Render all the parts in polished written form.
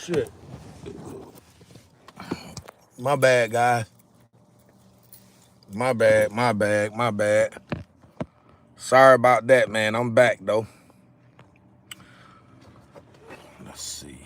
Shit. My bad, guys. My bad. Sorry about that, man. I'm back, though. Let's see.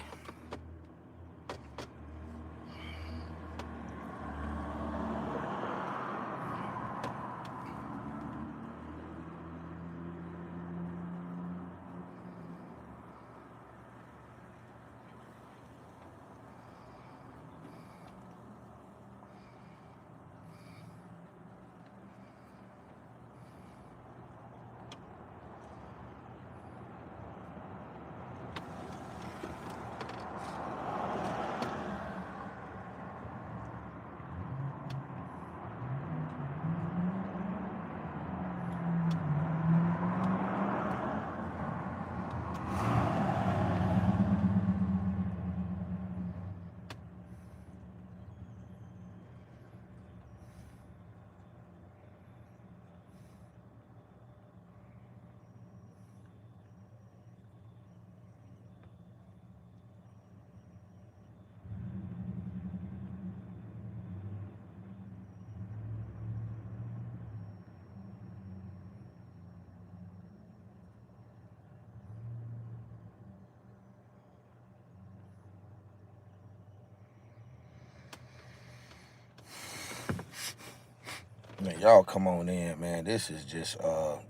Man, y'all come on in, man. This is just,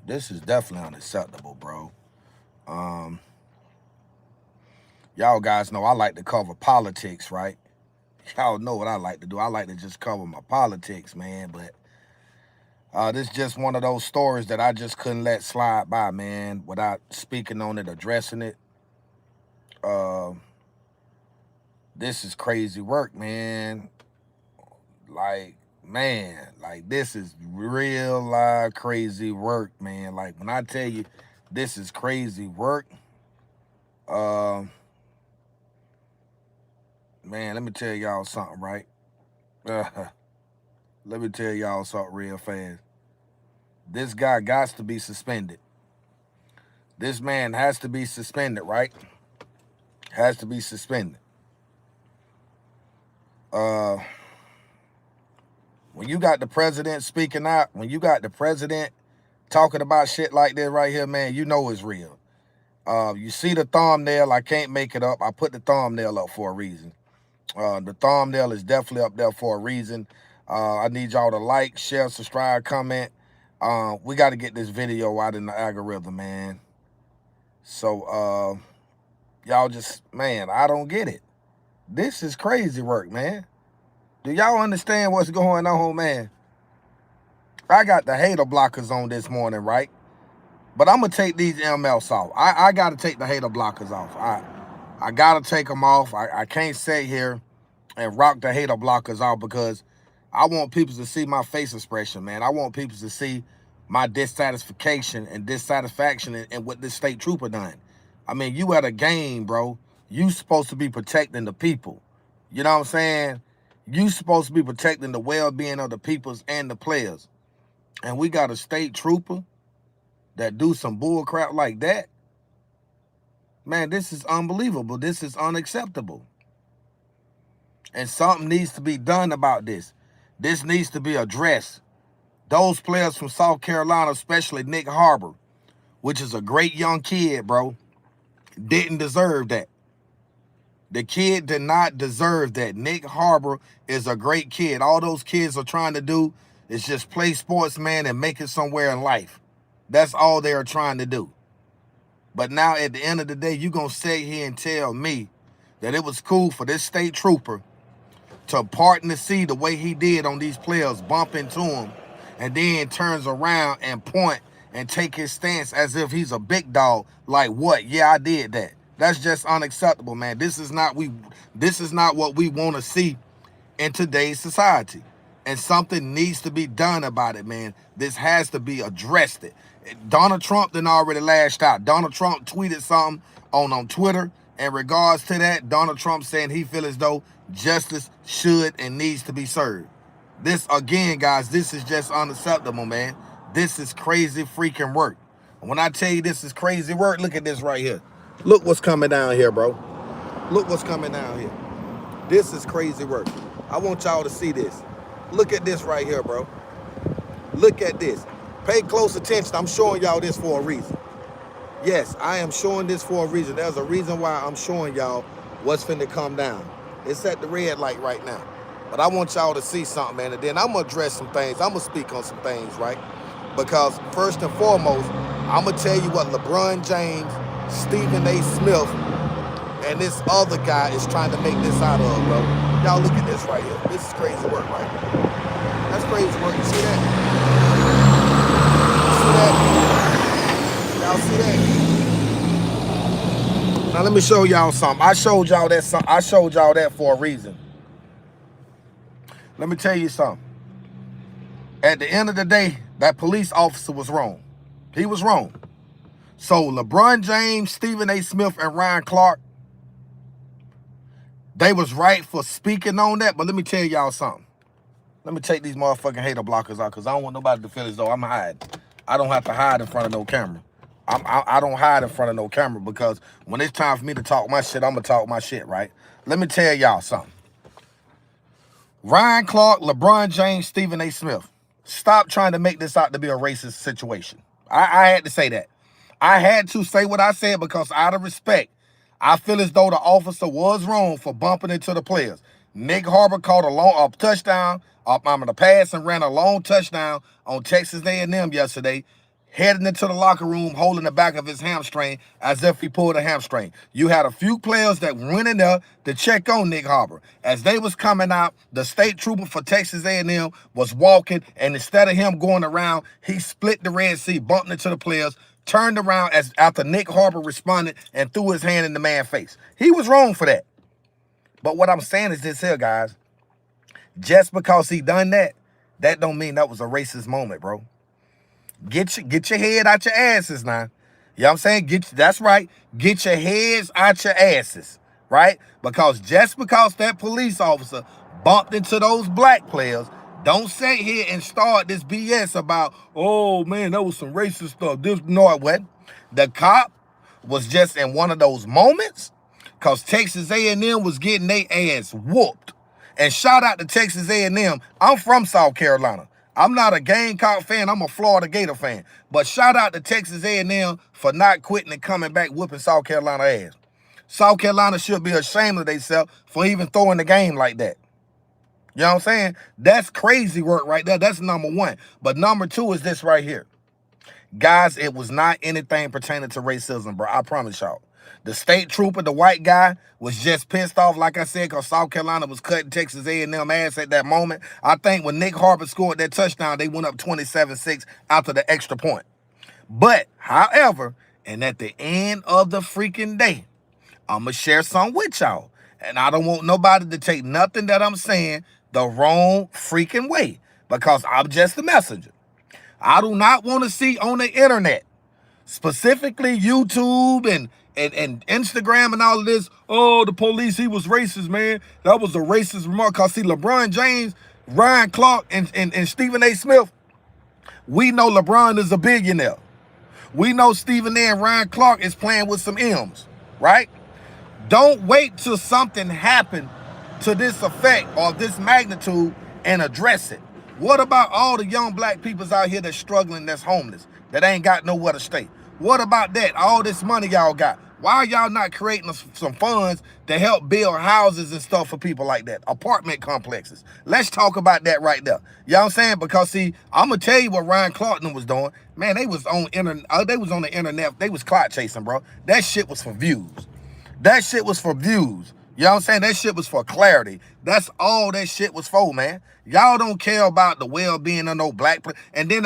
this is definitely unacceptable, bro. Um, y'all guys know I like to cover politics, right? Y'all know what I like to do. I like to just cover my politics, man. But this is just one of those stories that I just couldn't let slide by, man, without speaking on it, addressing it. Uh, this is crazy work, man. Like, man, like this is real live crazy work, man. Like when I tell you this is crazy work, uh, man, let me tell y'all something, right? Let me tell y'all something real fast. This guy got to be suspended. This man has to be suspended, right? Has to be suspended. Uh, when you got the president speaking out, when you got the president talking about shit like this right here, man, you know it's real. You see the thumbnail, I can't make it up. I put the thumbnail up for a reason. The thumbnail is definitely up there for a reason. I need y'all to like, share, subscribe, comment. We got to get this video out in the algorithm, man. So, y'all just, man, I don't get it. This is crazy work, man. Do y'all understand what's going on, man? I got the hater blockers on this morning, right? But I'm going to take these MLs off. I got to take the hater blockers off. I got to take them off. I can't sit here and rock the hater blockers off because I want people to see my face expression, man. I want people to see my dissatisfaction and dissatisfaction in what this state trooper done. I mean, you at a game, bro. You supposed to be protecting the people. You know what I'm saying? You supposed to be protecting the well-being of the peoples and the players. And we got a state trooper that do some bull crap like that. Man, this is unbelievable. This is unacceptable. And something needs to be done about this. This needs to be addressed. Those players from South Carolina, especially Nick Harbor, which is a great young kid, bro, didn't deserve that. The kid did not deserve that. Nick Harbor is a great kid. All those kids are trying to do is just play sports, man, and make it somewhere in life. That's all they are trying to do. But now at the end of the day, you're going to sit here and tell me that it was cool for this state trooper to part in the sea the way he did on these players, bump into him, and then turns around and point and take his stance as if he's a big dog. Like what? Yeah, I did that. That's just unacceptable, man. This is not what we want to see in today's society. And something needs to be done about it, man. This has to be addressed. Donald Trump done already lashed out. Donald Trump tweeted something on Twitter in regards to that. Donald Trump saying he feel as though justice should and needs to be served. This, again, guys, this is just unacceptable, man. This is crazy freaking work. And when I tell you this is crazy work, look at this right here. Look what's coming down here, bro. Look what's coming down here. This is crazy work. I want y'all to see this. Look at this right here, bro. Look at this. Pay close attention. I'm showing y'all this for a reason. Yes, I am showing this for a reason. There's a reason why I'm showing y'all what's finna come down. It's at the red light right now. But I want y'all to see something, man. And then I'm going to address some things. I'm going to speak on some things, right? Because first and foremost, I'm going to tell you what LeBron James, Stephen A. Smith, and this other guy is trying to make this out of, bro. Y'all look at this right here. This is crazy work, right? That's crazy work. You see that? You see that? Y'all see that? Now let me show y'all something. I showed y'all that for a reason. Let me tell you something. At the end of the day, that police officer was wrong. He was wrong. So LeBron James, Stephen A. Smith, and Ryan Clark, they was right for speaking on that. But let me tell y'all something. Let me take these motherfucking hater blockers out because I don't want nobody to feel as though I'm hiding. I don't have to hide in front of no camera. I don't hide in front of no camera because when it's time for me to talk my shit, I'm going to talk my shit, right? Let me tell y'all something. Ryan Clark, LeBron James, Stephen A. Smith, stop trying to make this out to be a racist situation. I had to say that. I had to say what I said because out of respect, I feel as though the officer was wrong for bumping into the players. Nick Harbor caught a touchdown, a pass and ran a long touchdown on Texas A&M yesterday, heading into the locker room, holding the back of his hamstring as if he pulled a hamstring. You had a few players that went in there to check on Nick Harbor. As they was coming out, the state trooper for Texas A&M was walking, and instead of him going around, he split the Red Sea, bumped into the players, turned around after Nick Harbor responded and threw his hand in the man's face. He was wrong for that. But what I'm saying is this here, guys. Just because he done that don't mean that was a racist moment, bro. Get your head out your asses now. You know what I'm saying? That's right. Get your heads out your asses, right? Because just because that police officer bumped into those black players, don't sit here and start this BS about, oh man, that was some racist stuff. No, it wasn't. The cop was just in one of those moments because Texas A&M was getting their ass whooped. And shout out to Texas A&M. I'm from South Carolina. I'm not a Gamecock fan. I'm a Florida Gator fan. But shout out to Texas A&M for not quitting and coming back whooping South Carolina ass. South Carolina should be ashamed of themselves for even throwing the game like that. You know what I'm saying? That's crazy work right there. That's number one. But number two is this right here. Guys, it was not anything pertaining to racism, bro. I promise y'all. The state trooper, the white guy, was just pissed off, like I said, because South Carolina was cutting Texas A&M ass at that moment. I think when Nick Harbor scored that touchdown, they went up 27-6 after the extra point. But, however, and at the end of the freaking day, I'm going to share something with y'all. And I don't want nobody to take nothing that I'm saying the wrong freaking way because I'm just the messenger. I do not want to see on the internet, specifically YouTube and Instagram and all of this, oh, the police, he was racist, man. That was a racist remark. Because, see, LeBron James, Ryan Clark, and Stephen A. Smith, we know LeBron is a billionaire. We know Stephen A. and Ryan Clark is playing with some M's, right? Don't wait till something happened to this effect or this magnitude and address it. What about all the young black peoples out here that's struggling, that's homeless, that ain't got nowhere to stay? What about that? All this money y'all got. Why are y'all not creating some funds to help build houses and stuff for people like that? Apartment complexes. Let's talk about that right there. You know what I'm saying? Because, see, I'm going to tell you what Ryan Clark was doing. Man, they was on the internet. They was clout chasing, bro. That shit was for views. That shit was for views. You know what I'm saying? That shit was for clarity. That's all that shit was for, man. Y'all don't care about the well-being of no black players. And then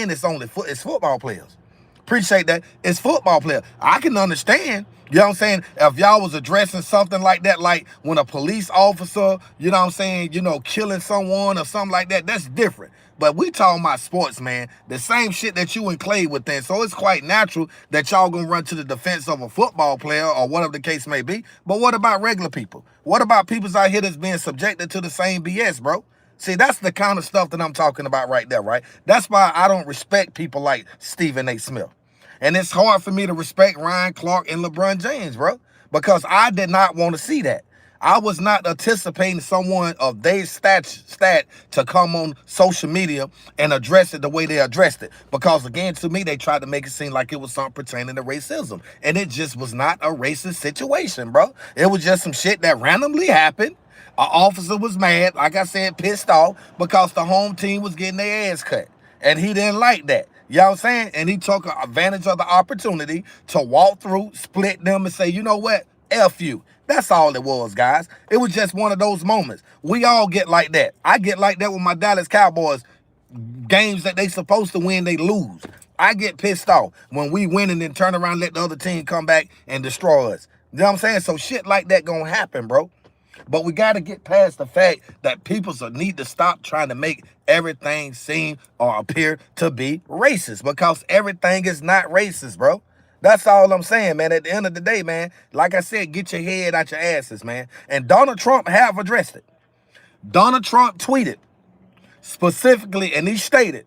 it's only it's football players. Appreciate that. It's football players. I can understand, you know what I'm saying, if y'all was addressing something like that, like when a police officer, you know what I'm saying, killing someone or something like that, that's different. But we talking about sports, man. The same shit that you and Clay within. So it's quite natural that y'all gonna run to the defense of a football player or whatever the case may be. But what about regular people? What about people out here that's being subjected to the same BS, bro? See, that's the kind of stuff that I'm talking about right there, right? That's why I don't respect people like Stephen A. Smith. And it's hard for me to respect Ryan Clark and LeBron James, bro. because I did not want to see that. I was not anticipating someone of their stat to come on social media and address it the way they addressed it. Because again, to me, they tried to make it seem like it was something pertaining to racism. And it just was not a racist situation, bro. It was just some shit that randomly happened. An officer was mad, like I said, pissed off because the home team was getting their ass cut. And he didn't like that. You know what I'm saying? And he took advantage of the opportunity to walk through, split them, and say, you know what? F you. That's all it was, guys. It was just one of those moments. We all get like that. I get like that with my Dallas Cowboys. Games that they supposed to win, they lose. I get pissed off when we win and then turn around and let the other team come back and destroy us. You know what I'm saying? So shit like that gonna happen, bro. But we got to get past the fact that people need to stop trying to make everything seem or appear to be racist, because everything is not racist, bro. That's all I'm saying, man. At the end of the day, man, like I said, get your head out your asses, man. And Donald Trump have addressed it. Donald Trump tweeted specifically, and he stated,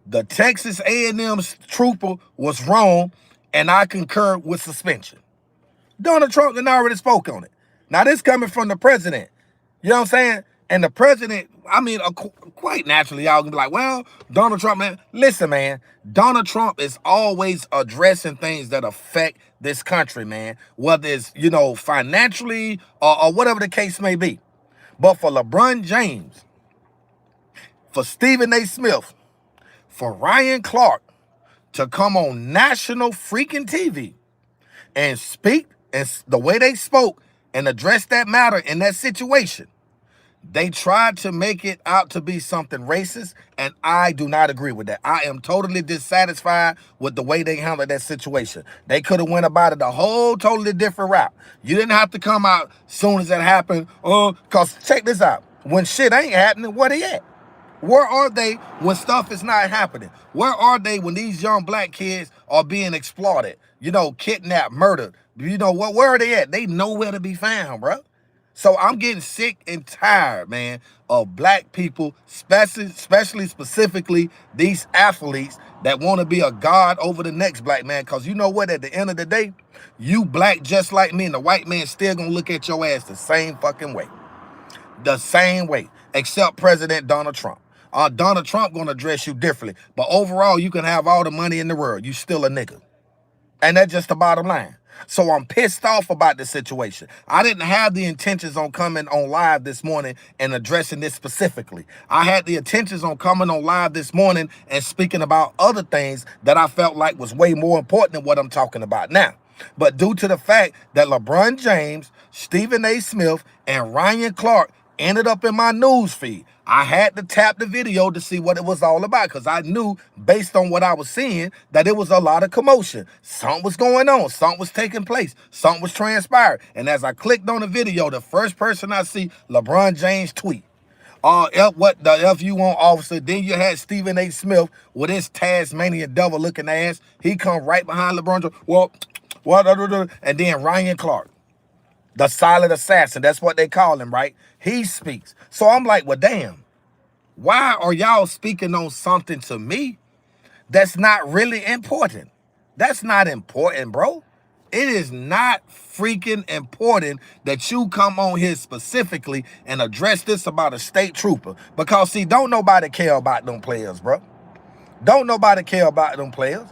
the Texas A&M trooper was wrong, and I concur with suspension. Donald Trump had already spoke on it. Now, this coming from the president. You know what I'm saying? And the president, I mean, quite naturally, y'all gonna be like, well, Donald Trump, man. Listen, man, Donald Trump is always addressing things that affect this country, man. Whether it's, you know, financially or whatever the case may be. But for LeBron James, for Stephen A. Smith, for Ryan Clark to come on national freaking TV and speak and the way they spoke and address that matter in that situation, they tried to make it out to be something racist, and I do not agree with that. I am totally dissatisfied with the way they handled that situation. They could have went about it a whole totally different route. You didn't have to come out soon as it happened. Because check this out. When shit ain't happening, where they at? Where are they when stuff is not happening? Where are they when these young black kids are being exploited, you know, kidnapped, murdered? You know what? Where are they at? They nowhere to be found, bro. So I'm getting sick and tired, man, of black people, specifically these athletes that want to be a god over the next black man. Because you know what? At the end of the day, you black just like me, and the white man still gonna look at your ass the same fucking way. The same way, except President Donald Trump. Donald Trump gonna address you differently. But overall, you can have all the money in the world. You still a nigga. And that's just the bottom line. So I'm pissed off about this situation. I didn't have the intentions on coming on live this morning and addressing this specifically. I had the intentions on coming on live this morning and speaking about other things that I felt like was way more important than what I'm talking about now. But due to the fact that LeBron James, Stephen A. Smith, and Ryan Clark ended up in my news feed, I had to tap the video to see what it was all about, because I knew, based on what I was seeing, that it was a lot of commotion. Something was going on. Something was taking place. Something was transpiring. And as I clicked on the video, the first person I see, LeBron James tweet. What the F you want, officer? Then you had Stephen A. Smith with his Tasmanian devil-looking ass. He come right behind LeBron James. What? And then Ryan Clark, the silent assassin. That's what they call him, right? He speaks. So I'm like, well, damn. Why are y'all speaking on something to me that's not really important? That's not important, bro. It is not freaking important that you come on here specifically and address this about a state trooper. Because, see, don't nobody care about them players, bro. Don't nobody care about them players.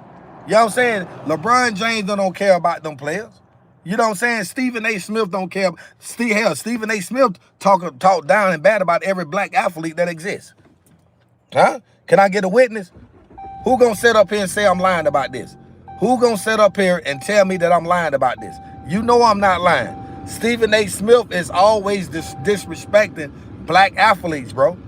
You know what I'm saying? LeBron James don't care about them players. You know what I'm saying? Stephen A. Smith don't care. Stephen A. Smith talk down and bad about every black athlete that exists. Huh? Can I get a witness? Who gonna sit up here and say I'm lying about this? Who gonna sit up here and tell me that I'm lying about this? You know I'm not lying. Stephen A. Smith is always disrespecting black athletes, bro.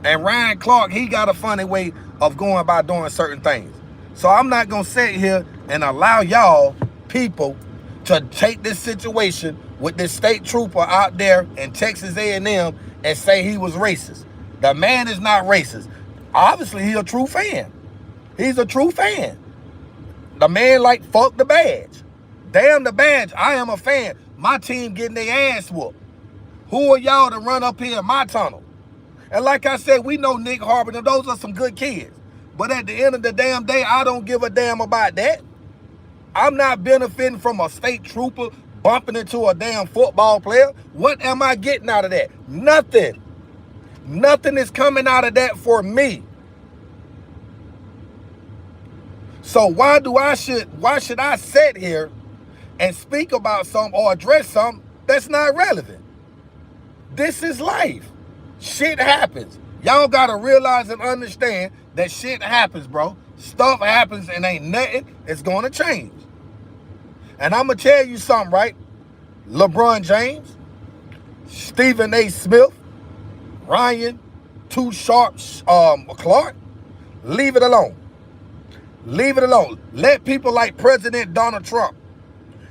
And Ryan Clark, he got a funny way of going about doing certain things. So I'm not gonna sit here and allow y'all people to take this situation with this state trooper out there in Texas A&M and say he was racist. The man is not racist. Obviously, he's a true fan. He's a true fan. The man like, fuck the badge. Damn the badge, I am a fan. My team getting their ass whooped. Who are y'all to run up here in my tunnel? And like I said, we know Nick Harbor, those are some good kids. But at the end of the damn day, I don't give a damn about that. I'm not benefiting from a state trooper bumping into a damn football player. What am I getting out of that? Nothing. Nothing is coming out of that for me. So why should I sit here and speak about something or address something that's not relevant? This is life. Shit happens. Y'all gotta realize and understand that shit happens, bro. Stuff happens and ain't nothing. It's gonna change. And I'm gonna tell you something, right? LeBron James, Stephen A. Smith, Ryan, Too Sharp, Clark, leave it alone. Leave it alone. Let people like President Donald Trump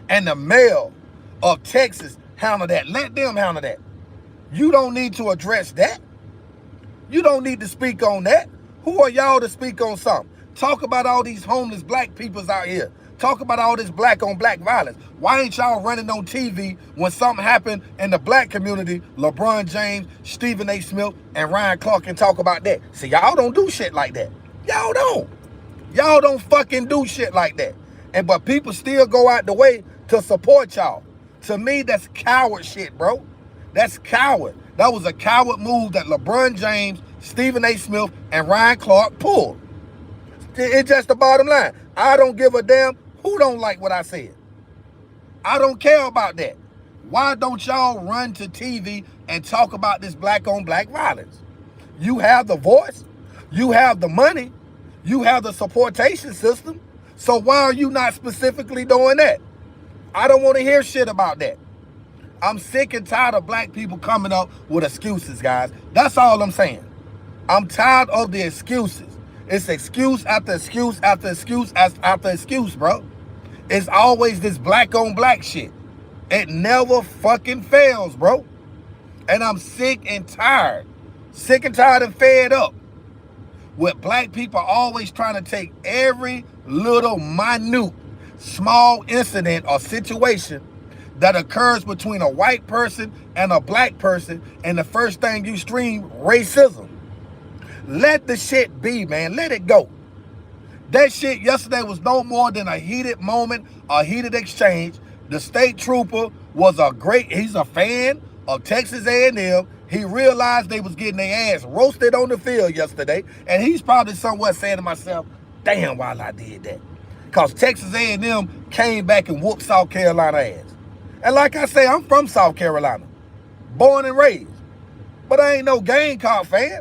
and the mayor of Texas handle that. Let them handle that. You don't need to address that. You don't need to speak on that. Who are y'all to speak on something? Talk about all these homeless black peoples out here. Talk about all this black on black violence. Why ain't y'all running on TV when something happened in the black community? LeBron James, Stephen A. Smith, and Ryan Clark can talk about that. See, y'all don't do shit like that. Y'all don't. Y'all don't fucking do shit like that. But people still go out the way to support y'all. To me, that's coward shit, bro. That's coward. That was a coward move that LeBron James, Stephen A. Smith, and Ryan Clark pulled. It's just the bottom line. I don't give a damn who don't like what I said. I don't care about that. Why don't y'all run to TV and talk about this black on black violence? You have the voice. You have the money. You have the supportation system. So why are you not specifically doing that? I don't want to hear shit about that. I'm sick and tired of black people coming up with excuses, guys. That's all I'm saying. I'm tired of the excuses. It's excuse after excuse after excuse after excuse, bro. It's always this black on black shit. It never fucking fails, bro. And I'm sick and tired. Sick and tired and fed up with black people always trying to take every little minute, small incident or situation that occurs between a white person and a black person, and the first thing you stream, racism. Let the shit be, man. Let it go. That shit yesterday was no more than a heated moment, a heated exchange. The state trooper was he's a fan of Texas A&M. He realized they was getting their ass roasted on the field yesterday, and he's probably somewhere saying to myself, damn, why I did that. Because Texas A&M came back and whooped South Carolina ass. And like I say, I'm from South Carolina, born and raised. But I ain't no Gamecock fan.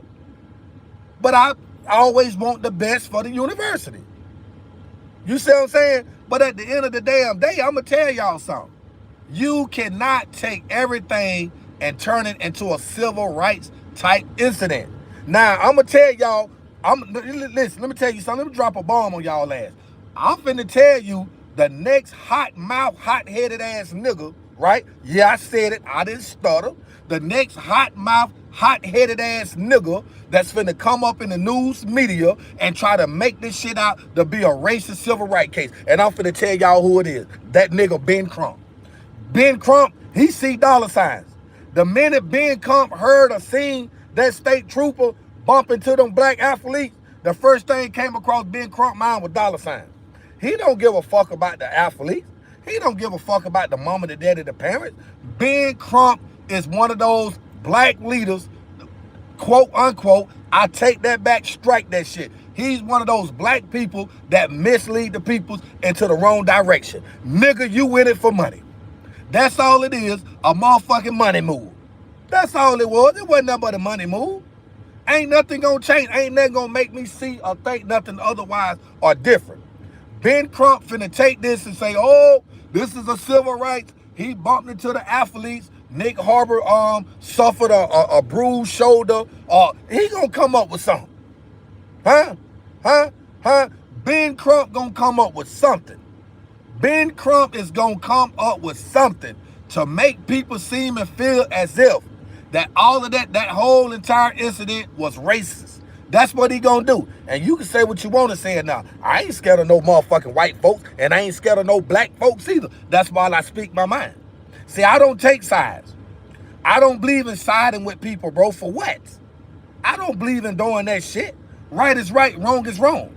But I always want the best for the university. You see what I'm saying? But at the end of the damn day, I'm going to tell y'all something. You cannot take everything and turn it into a civil rights type incident. Now, I'm going to tell y'all, listen, let me tell you something. Let me drop a bomb on y'all ass. I'm finna tell you the next hot mouth, hot-headed ass nigga, right? Yeah, I said it. I didn't stutter. The next hot mouth, hot-headed ass nigga that's finna come up in the news media and try to make this shit out to be a racist civil rights case. And I'm finna tell y'all who it is. That nigga Ben Crump. Ben Crump, he see dollar signs. The minute Ben Crump heard or seen that state trooper bump into them black athletes, the first thing came across Ben Crump's mind was dollar signs. He don't give a fuck about the athletes. He don't give a fuck about the mama, the daddy, the parents. Ben Crump is one of those black leaders, quote unquote, I take that back, strike that shit. He's one of those black people that mislead the people into the wrong direction. Nigga, you in it for money. That's all it is, a motherfucking money move. That's all it was. It wasn't nothing but a money move. Ain't nothing gonna change. Ain't nothing gonna make me see or think nothing otherwise or different. Ben Crump finna take this and say, oh, this is a civil rights. He bumped into the athletes. Nick Harbor suffered a bruised shoulder. He gonna come up with something. Huh? Ben Crump gonna come up with something. Ben Crump is gonna come up with something to make people seem and feel as if that all of that whole entire incident was racist. That's what he gonna do. And you can say what you want to say now. I ain't scared of no motherfucking white folks, and I ain't scared of no black folks either. That's why I speak my mind. See, I don't take sides. I don't believe in siding with people, bro. For what? I don't believe in doing that shit. Right is right, wrong is wrong.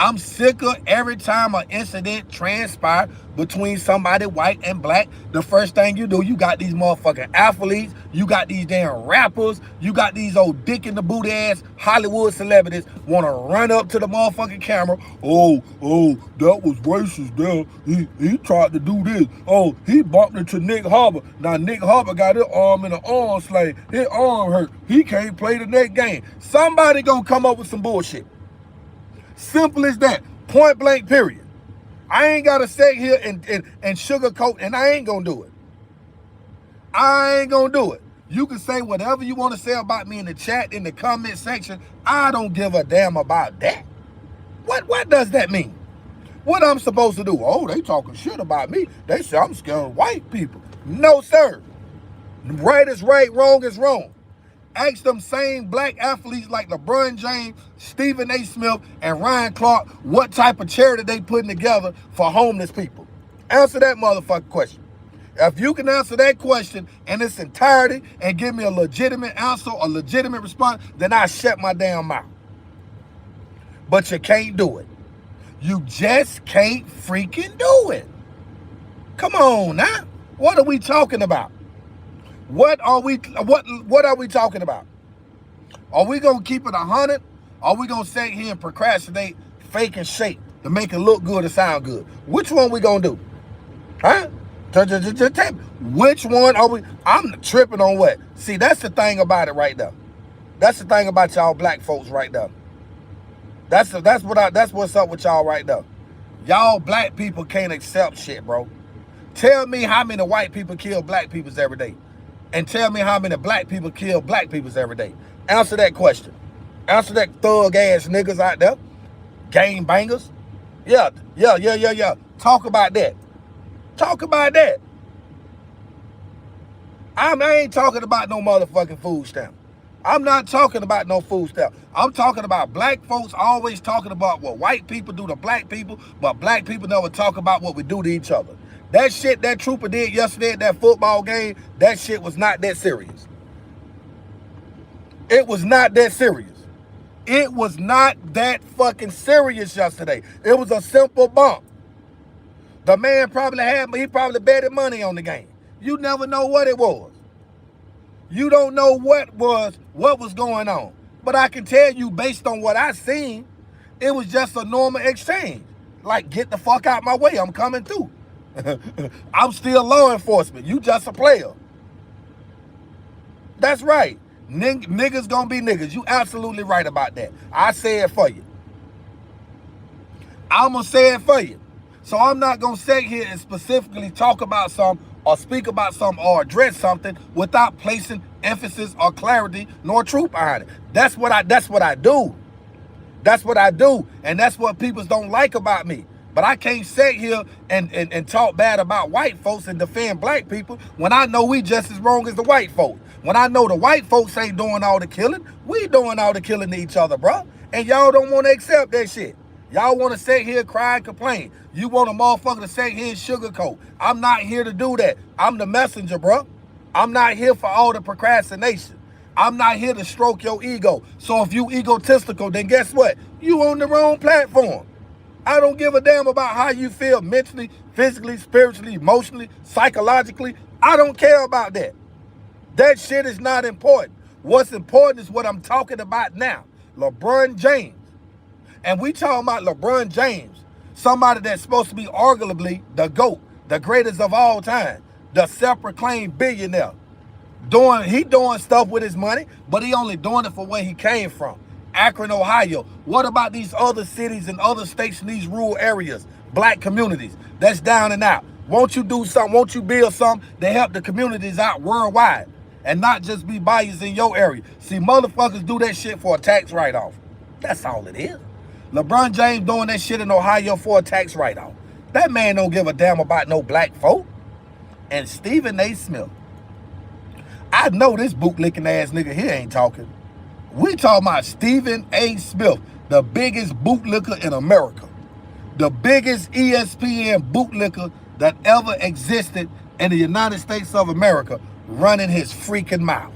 I'm sicker every time an incident transpires between somebody white and black. The first thing you do, you got these motherfucking athletes, you got these damn rappers, you got these old dick in the booty ass Hollywood celebrities want to run up to the motherfucking camera. Oh, that was racist there. He tried to do this. Oh, he bumped into Nick Harper. Now Nick Harper got his arm in an arm sling. His arm hurt. He can't play the next game. Somebody gonna come up with some bullshit. Simple as that. Point blank, period. I ain't got to sit here and sugarcoat, and I ain't going to do it. I ain't going to do it. You can say whatever you want to say about me in the chat, in the comment section. I don't give a damn about that. What does that mean? What I'm supposed to do? Oh, they talking shit about me. They say I'm scared of white people. No, sir. Right is right, wrong is wrong. Ask them same black athletes like LeBron James, Stephen A. Smith, and Ryan Clark what type of charity they putting together for homeless people. Answer that motherfucking question. If you can answer that question in its entirety and give me a legitimate answer, a legitimate response, then I shut my damn mouth. But you can't do it. You just can't freaking do it. Come on now. What are we talking about? What are we talking about? Are we gonna keep it 100? Are we gonna sit here and procrastinate, fake and shake to make it look good or sound good? Which one we gonna do? Huh? Which one are we? I'm tripping on what? See, that's the thing about it right there. That's the thing about y'all black folks right there. That's what's up with y'all right there. Y'all black people can't accept shit, bro. Tell me how many white people kill black people every day. And tell me how many black people kill black people every day. Answer that question. Answer that thug ass niggas out there. Game bangers. Yeah. Talk about that. Talk about that. I ain't talking about no motherfucking food stamp. I'm not talking about no food stamp. I'm talking about black folks always talking about what white people do to black people, but black people never talk about what we do to each other. That shit that Trooper did yesterday at that football game, that shit was not that serious. It was not that serious. It was not that fucking serious yesterday. It was a simple bump. The man he probably betted money on the game. You never know what it was. You don't know what was going on. But I can tell you based on what I seen, it was just a normal exchange. Like, get the fuck out my way, I'm coming through. I'm still law enforcement. You just a player. That's right. Niggas gonna be niggas. You absolutely right about that. I say it for you. I'm gonna say it for you. So I'm not gonna sit here and specifically talk about something or speak about something or address something without placing emphasis or clarity nor truth behind it. That's what I do. That's what I do. And that's what people don't like about me. But I can't sit here and talk bad about white folks and defend black people when I know we just as wrong as the white folks. When I know the white folks ain't doing all the killing, we doing all the killing to each other, bro. And y'all don't want to accept that shit. Y'all want to sit here, cry, and complain. You want a motherfucker to sit here and sugarcoat. I'm not here to do that. I'm the messenger, bro. I'm not here for all the procrastination. I'm not here to stroke your ego. So if you egotistical, then guess what? You on the wrong platform. I don't give a damn about how you feel mentally, physically, spiritually, emotionally, psychologically. I don't care about that. That shit is not important. What's important is what I'm talking about now. LeBron James. And we talking about LeBron James, somebody that's supposed to be arguably the GOAT, the greatest of all time, the self-proclaimed billionaire. He doing stuff with his money, but he only doing it for where he came from. Akron, Ohio. What about these other cities and other states in these rural areas, black communities that's down and out? Won't you do something? Won't you build something to help the communities out worldwide and not just be biased in your area? See, motherfuckers do that shit for a tax write-off. That's all it is. LeBron James doing that shit in Ohio for a tax write-off. That man don't give a damn about no black folk. And Stephen A. Smith. I know this bootlicking ass nigga here ain't talking. We talking about Stephen A. Smith, the biggest bootlicker in America. The biggest ESPN bootlicker that ever existed in the United States of America, running his freaking mouth,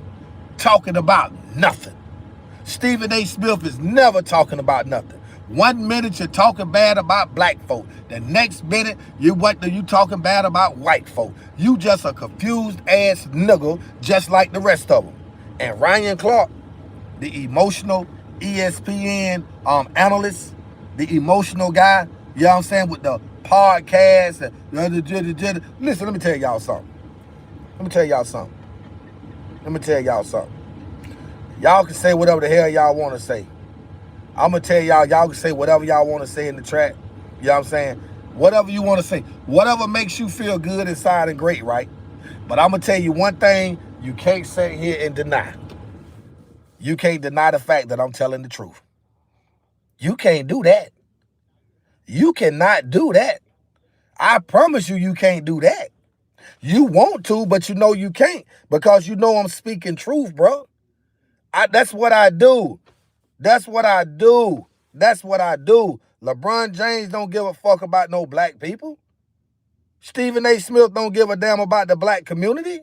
talking about nothing. Stephen A. Smith is never talking about nothing. 1 minute you're talking bad about black folk. The next minute you talking bad about white folk. You just a confused ass nigga just like the rest of them. And Ryan Clark, the emotional ESPN analyst, the emotional guy, you know what I'm saying, with the podcast. Listen, let me tell y'all something. Y'all can say whatever the hell y'all want to say. I'm going to tell y'all can say whatever y'all want to say in the track. You know what I'm saying? Whatever you want to say. Whatever makes you feel good inside and great, right? But I'm going to tell you one thing you can't sit here and deny. You can't deny the fact that I'm telling the truth. You can't do that. You cannot do that. I promise you can't do that. You want to, but you know you can't because you know I'm speaking truth, bro. That's what I do. That's what I do. LeBron James don't give a fuck about no black people. Stephen A. Smith don't give a damn about the black community.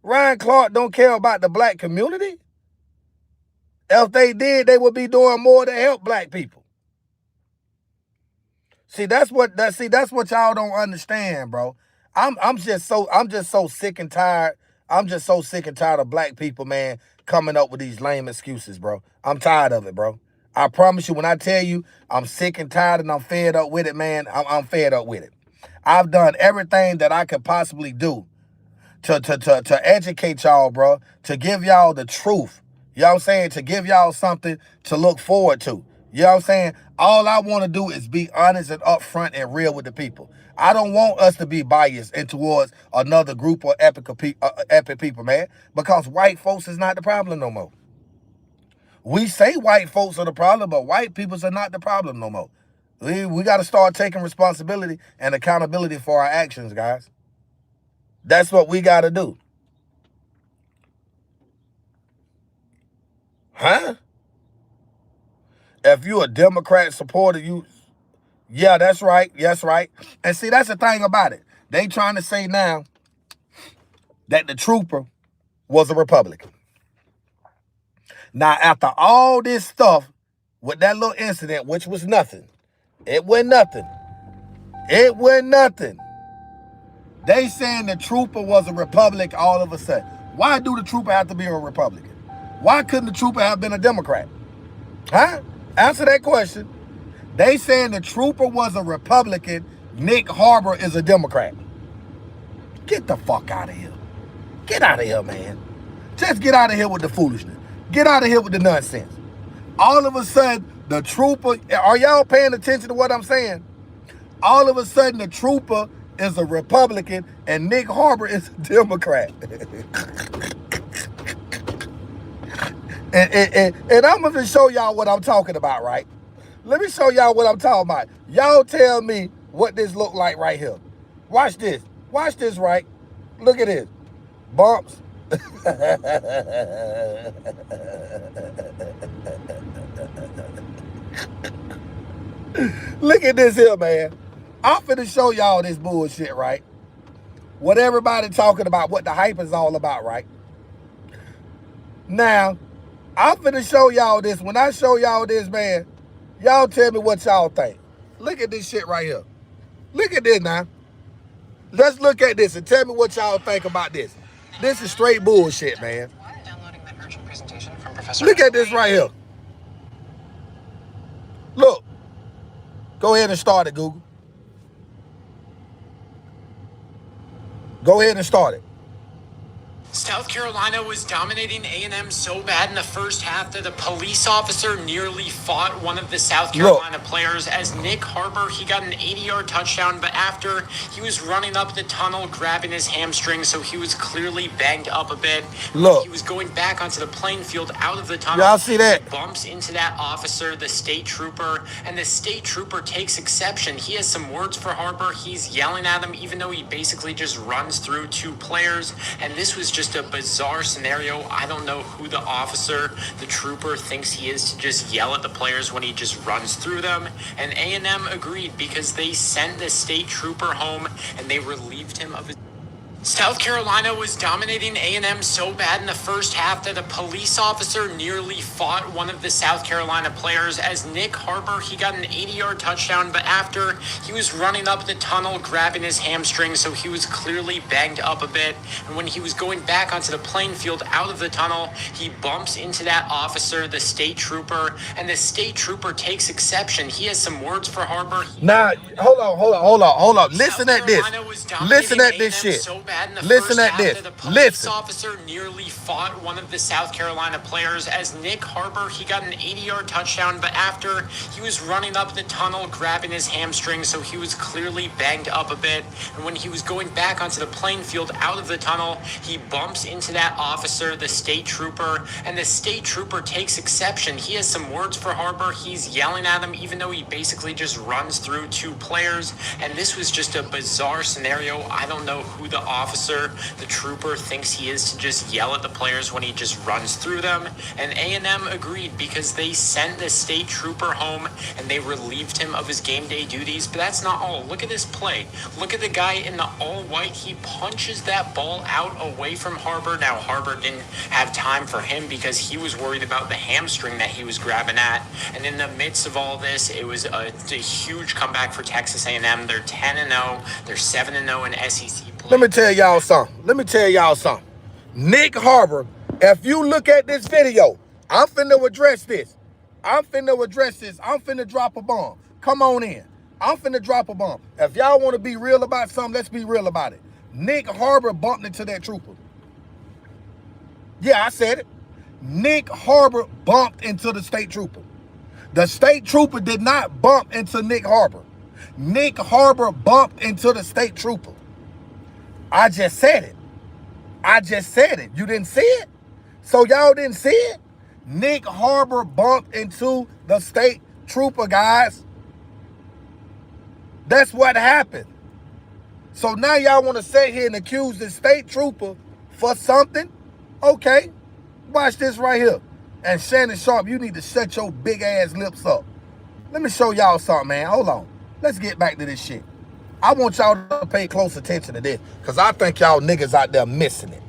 Ryan Clark don't care about the black community. If they did, they would be doing more to help black people. See, that's what y'all don't understand, bro. I'm just so sick and tired. I'm just so sick and tired of black people, man, coming up with these lame excuses, bro. I'm tired of it, bro. I promise you, when I tell you I'm sick and tired and I'm fed up with it, man, I'm fed up with it. I've done everything that I could possibly do to educate y'all, bro, to give y'all the truth. You know what I'm saying? To give y'all something to look forward to. You know what I'm saying? All I want to do is be honest and upfront and real with the people. I don't want us to be biased and towards another group or epic people, man, because white folks is not the problem no more. We say white folks are the problem, but white people are not the problem no more. We got to start taking responsibility and accountability for our actions, guys. That's what we got to do. Huh? If you a Democrat supporter, yeah, that's right. That's right. And see, that's the thing about it. They trying to say now that the trooper was a Republican. Now, after all this stuff with that little incident, which was nothing, it wasn't nothing. They saying the trooper was a Republican all of a sudden. Why do the trooper have to be a Republican? Why couldn't the trooper have been a Democrat? Huh? Answer that question. They saying the trooper was a Republican, Nick Harbor is a Democrat. Get the fuck out of here. Get out of here, man. Just get out of here with the foolishness. Get out of here with the nonsense. All of a sudden, the trooper, are y'all paying attention to what I'm saying? All of a sudden, the trooper is a Republican and Nick Harbor is a Democrat. and I'm going to show y'all what I'm talking about, right? Let me show y'all what I'm talking about. Y'all tell me what this look like right here. Watch this. Watch this, right? Look at this. Bumps. Look at this here, man. I'm finna show y'all this bullshit, right? What everybody talking about, what the hype is all about, right? Now, I'm finna show y'all this. When I show y'all this, man, y'all tell me what y'all think. Look at this shit right here. Look at this now. Let's look at this and tell me what y'all think about this. This is straight bullshit, man. Look at this right here. Look. Go ahead and start it, Google. Go ahead and start it. South Carolina was dominating A&M so bad in the first half that a police officer nearly fought one of the South Carolina players. As Nick Harbor, he got an 80-yard touchdown, but after he was running up the tunnel, grabbing his hamstring, so he was clearly banged up a bit. Look. He was going back onto the playing field out of the tunnel. Y'all see that? He bumps into that officer, the state trooper, and the state trooper takes exception. He has some words for Harbor. He's yelling at him, even though he basically just runs through two players, and this was just a bizarre scenario. I don't know who the officer, the trooper, thinks he is to just yell at the players when he just runs through them. And A&M agreed because they sent the state trooper home and they relieved him of his... South Carolina was dominating A&M so bad in the first half that a police officer nearly fought one of the South Carolina players. As Nick Harbor, he got an 80-yard touchdown, but after he was running up the tunnel, grabbing his hamstring, so he was clearly banged up a bit. And when he was going back onto the playing field out of the tunnel, he bumps into that officer, the state trooper, and the state trooper takes exception. He has some words for Harbor. Now, hold on. Listen at this. Listen at this shit. Listen at this. The police officer nearly fought one of the South Carolina players. As Nick Harbor, he got an 80-yard touchdown, but after he was running up the tunnel, grabbing his hamstring, so he was clearly banged up a bit. And when he was going back onto the playing field out of the tunnel, he bumps into that officer, the state trooper, and the state trooper takes exception. He has some words for Harbor. He's yelling at him, even though he basically just runs through two players. And this was just a bizarre scenario. I don't know who the officer, the trooper, thinks he is to just yell at the players when he just runs through them. And A&M agreed because they sent the state trooper home and they relieved him of his game day duties. But that's not all. Look at this play. Look at the guy in the all white. He punches that ball out away from Harbor. Now Harbor didn't have time for him because he was worried about the hamstring that he was grabbing at. And in the midst of all this, it was a huge comeback for Texas A&M. They're 10-0. They're 7-0 in SEC play. Let me tell y'all something. Nick Harbor, if you look at this video, I'm finna address this. I'm finna drop a bomb. Come on in. I'm finna drop a bomb. If y'all want to be real about something, let's be real about it. Nick Harbor bumped into that trooper. Yeah, I said it. Nick Harbor bumped into the state trooper. The state trooper did not bump into Nick Harbor. Nick Harbor bumped into the state trooper. I just said it. You didn't see it? So y'all didn't see it? Nick Harbor bumped into the state trooper, guys. That's what happened. So now y'all want to sit here and accuse the state trooper for something? Okay, watch this right here. And Shannon Sharpe, you need to shut your big ass lips up. Let me show y'all something, man. Hold on. Let's get back to this shit. I want y'all to pay close attention to this because I think y'all niggas out there missing it.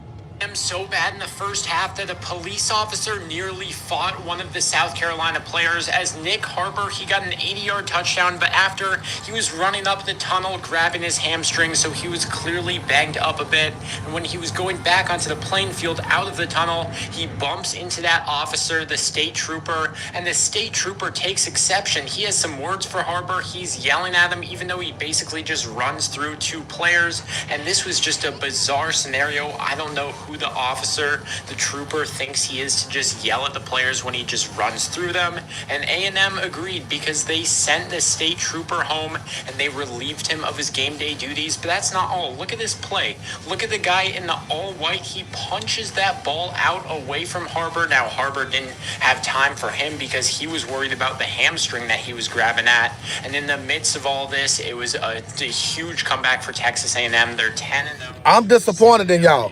So bad in the first half that a police officer nearly fought one of the South Carolina players. As Nick Harbor, he got an 80-yard touchdown, but after he was running up the tunnel, grabbing his hamstring, so he was clearly banged up a bit. And when he was going back onto the playing field out of the tunnel, he bumps into that officer, the state trooper, and the state trooper takes exception. He has some words for Harbor. He's yelling at him, even though he basically just runs through two players. And this was just a bizarre scenario. I don't know who the officer, the trooper, thinks he is to just yell at the players when he just runs through them. And A&M agreed because they sent the state trooper home and they relieved him of his game day duties. But that's not all. Look at this play. Look at the guy in the all white. He punches that ball out away from Harbor. Now Harbor didn't have time for him because he was worried about the hamstring that he was grabbing at. And in the midst of all this, it was a huge comeback for Texas A&M. They're 10-0. I'm disappointed in y'all.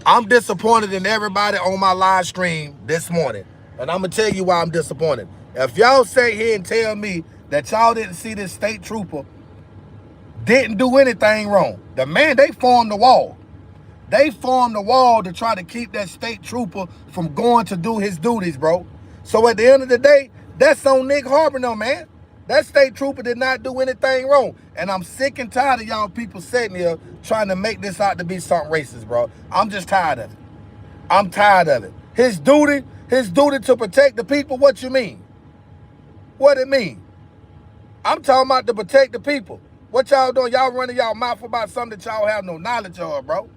I'm disappointed in everybody on my live stream this morning. And I'm going to tell you why I'm disappointed. If y'all sit here and tell me that y'all didn't see this state trooper didn't do anything wrong. The man, they formed the wall. They formed the wall to try to keep that state trooper from going to do his duties, bro. So at the end of the day, that's on Nick Harbor, no, man. That state trooper did not do anything wrong. And I'm sick and tired of y'all people sitting here trying to make this out to be something racist, bro. I'm just tired of it. I'm tired of it. His duty to protect the people, what you mean? What it mean? I'm talking about to protect the people. What y'all doing? Y'all running y'all mouth about something that y'all have no knowledge of, bro.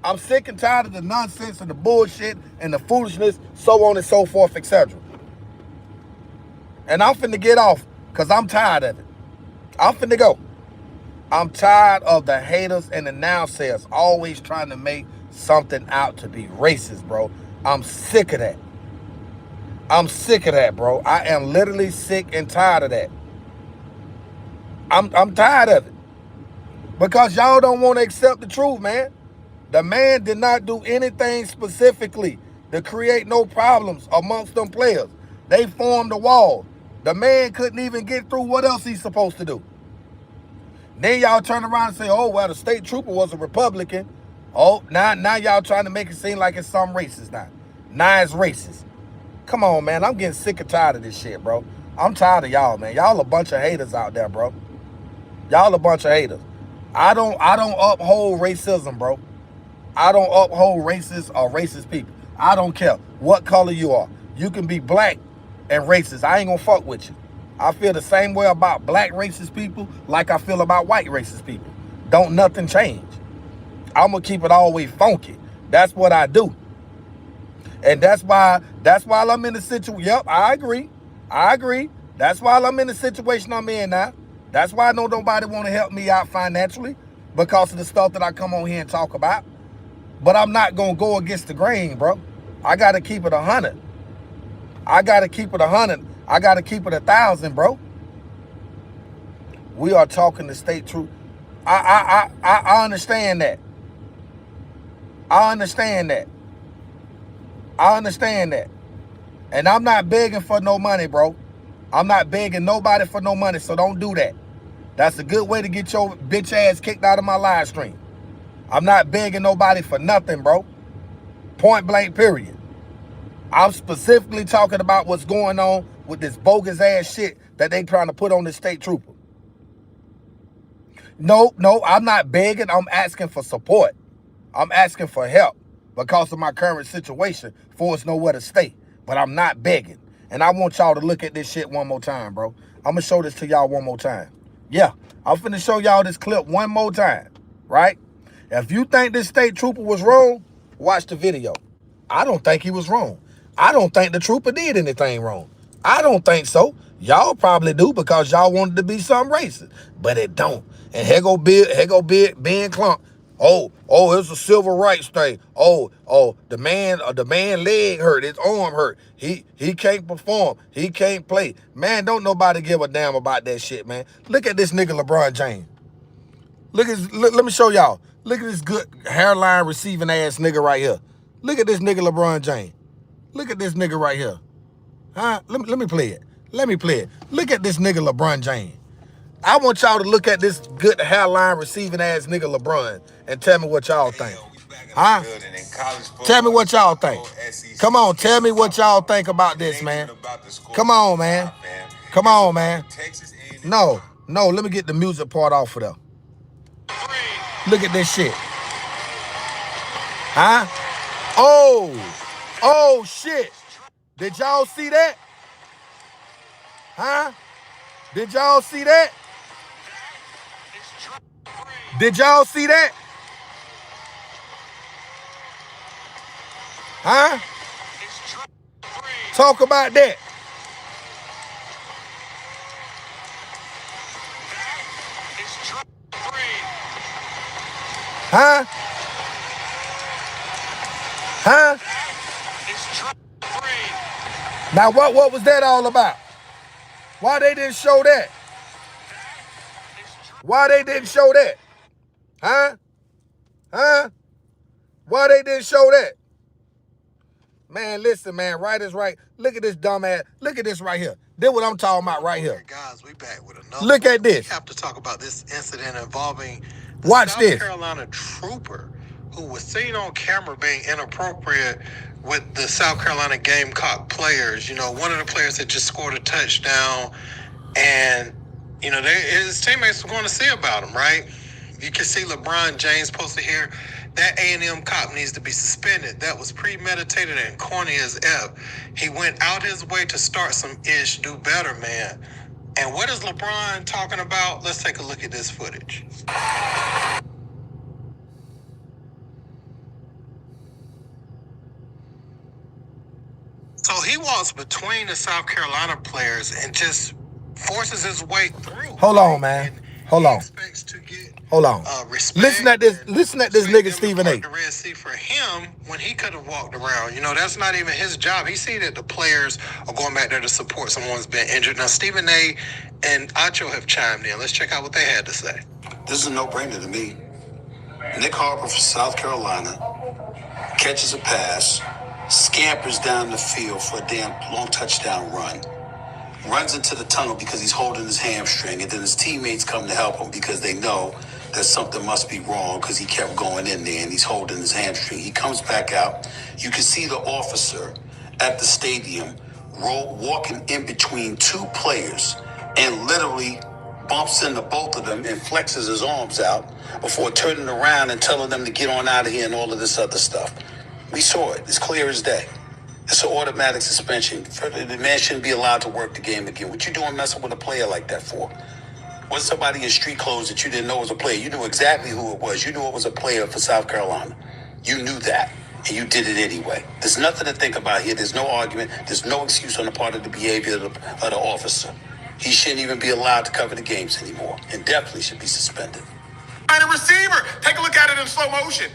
I'm sick and tired of the nonsense and the bullshit and the foolishness, so on and so forth, etc. And I'm finna get off because I'm tired of it. I'm finna go. I'm tired of the haters and the now-sayers always trying to make something out to be racist, bro. I'm sick of that. I'm sick of that, bro. I am literally sick and tired of that. I'm tired of it. Because y'all don't want to accept the truth, man. The man did not do anything specifically to create no problems amongst them players. They formed a wall. The man couldn't even get through. What else he's supposed to do? Then y'all turn around and say, oh, well, the state trooper was a Republican. Oh, now y'all trying to make it seem like it's some racist now. Now it's racist. Come on, man. I'm getting sick and tired of this shit, bro. I'm tired of y'all, man. Y'all a bunch of haters out there, bro. Y'all a bunch of haters. I don't uphold racism, bro. I don't uphold racist or racist people. I don't care what color you are. You can be black and racist. I ain't gonna fuck with you. I feel the same way about black racist people like I feel about white racist people. Don't nothing change. I'm gonna keep it always funky. That's what I do. And that's why I'm in the situation. Yep, I agree. That's why I'm in the situation I'm in now. That's why I know nobody want to help me out financially because of the stuff that I come on here and talk about. But I'm not gonna go against the grain, bro. I gotta keep it 100. I gotta keep it 100. I gotta keep it 1,000, bro. We are talking the state truth. I understand that. I understand that. And I'm not begging for no money, bro. I'm not begging nobody for no money, so don't do that. That's a good way to get your bitch ass kicked out of my live stream. I'm not begging nobody for nothing, bro. Point blank, period. I'm specifically talking about what's going on with this bogus ass shit that they trying to put on the state trooper. No, I'm not begging. I'm asking for support. I'm asking for help because of my current situation for us nowhere to stay. But I'm not begging. And I want y'all to look at this shit one more time, bro. I'm going to show this to y'all one more time. Yeah, I'm finna show y'all this clip one more time, right? If you think this state trooper was wrong, watch the video. I don't think he was wrong. I don't think the trooper did anything wrong. I don't think so. Y'all probably do because y'all wanted to be some racist, but it don't. And here go Ben Clump. Oh, it's a civil rights thing. Oh, the man leg hurt, his arm hurt. He can't perform. He can't play. Man, don't nobody give a damn about that shit, man. Look at this nigga LeBron James. Let me show y'all. Look at this good hairline receiving ass nigga right here. Look at this nigga LeBron James. Look at this nigga right here. Huh? Let me play it. Look at this nigga LeBron James. I want y'all to look at this good hairline receiving ass nigga LeBron and tell me what y'all think. Huh? Tell me what y'all think. Come on, tell me what y'all think about this, man. Come on, man. No, let me get the music part off of there. Look at this shit. Huh? Oh, shit. Did y'all see that? Huh? Did y'all see that? Huh? Talk about that. Huh? Now what was that all about? Why they didn't show that? Why they didn't show that? Huh? Why they didn't show that? Man, listen, man, right is right. Look at this dumbass. Look at this right here. This what I'm talking about right here. Guys, we back with another. Look at this. We have to talk about this incident involving the Watch this. South Carolina trooper who was seen on camera being inappropriate with the South Carolina Gamecock players. You know, one of the players had just scored a touchdown, and you know, his teammates were going to see about him, right? You can see LeBron James posted here. That A&M cop needs to be suspended. That was premeditated and corny as F. He went out his way to start some ish. Do better, man. And what is LeBron talking about? Let's take a look at this footage. So he walks between the South Carolina players and just forces his way through. Hold on, man. Hold on. Respect. Listen at this nigga Stephen A. The Red Sea for him when he could have walked around. You know, that's not even his job. He see that the players are going back there to support someone's been injured. Now, Stephen A. and Acho have chimed in. Let's check out what they had to say. This is a no-brainer to me. Nick Harper from South Carolina catches a pass, scampers down the field for a damn long touchdown run, runs into the tunnel because he's holding his hamstring, and then his teammates come to help him because they know that something must be wrong because he kept going in there and he's holding his hamstring. He comes back out. You can see the officer at the stadium walking in between two players and literally bumps into both of them and flexes his arms out before turning around and telling them to get on out of here and all of this other stuff. We saw it. It's clear as day. It's an automatic suspension. The man shouldn't be allowed to work the game again. What you doing messing with a player like that for? Was somebody in street clothes that you didn't know was a player? You knew exactly who it was. You knew it was a player for South Carolina. You knew that, and you did it anyway. There's nothing to think about here. There's no argument. There's no excuse on the part of the behavior of the officer. He shouldn't even be allowed to cover the games anymore, and definitely should be suspended. And a receiver, take a look at it in slow motion.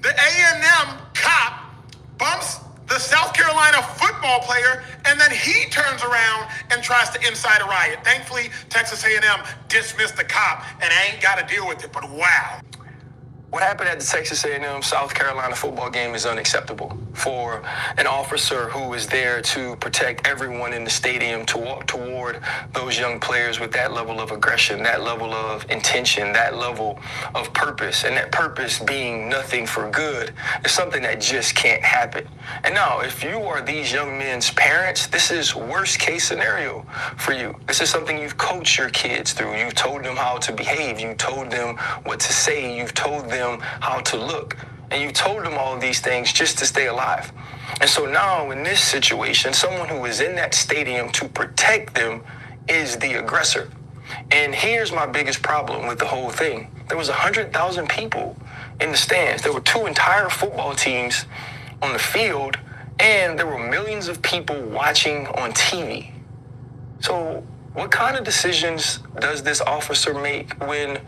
The A&M cop bumps the South Carolina football player, and then he turns around and tries to incite a riot. Thankfully, Texas A&M dismissed the cop, and I ain't got to deal with it, but wow. What happened at the Texas A&M South Carolina football game is unacceptable for an officer who is there to protect everyone in the stadium to walk toward those young players with that level of aggression, that level of intention, that level of purpose, and that purpose being nothing for good is something that just can't happen. And now, if you are these young men's parents, this is worst case scenario for you. This is something you've coached your kids through. You've told them how to behave. You told them what to say. You've told them how to look, and you told them all of these things just to stay alive. And so now in this situation, someone who is in that stadium to protect them is the aggressor. And here's my biggest problem with the whole thing. There was 100,000 people in the stands. There were two entire football teams on the field, and there were millions of people watching on TV. So what kind of decisions does this officer make when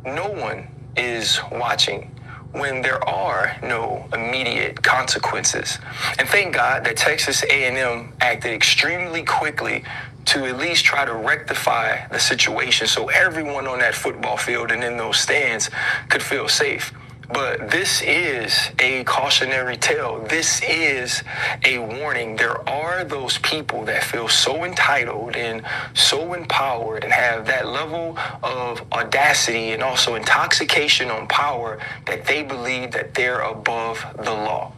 no one is watching, when there are no immediate consequences? And thank God that Texas A&M acted extremely quickly to at least try to rectify the situation so everyone on that football field and in those stands could feel safe. But this is a cautionary tale. This is a warning. There are those people that feel so entitled and so empowered and have that level of audacity and also intoxication on power that they believe that they're above the law.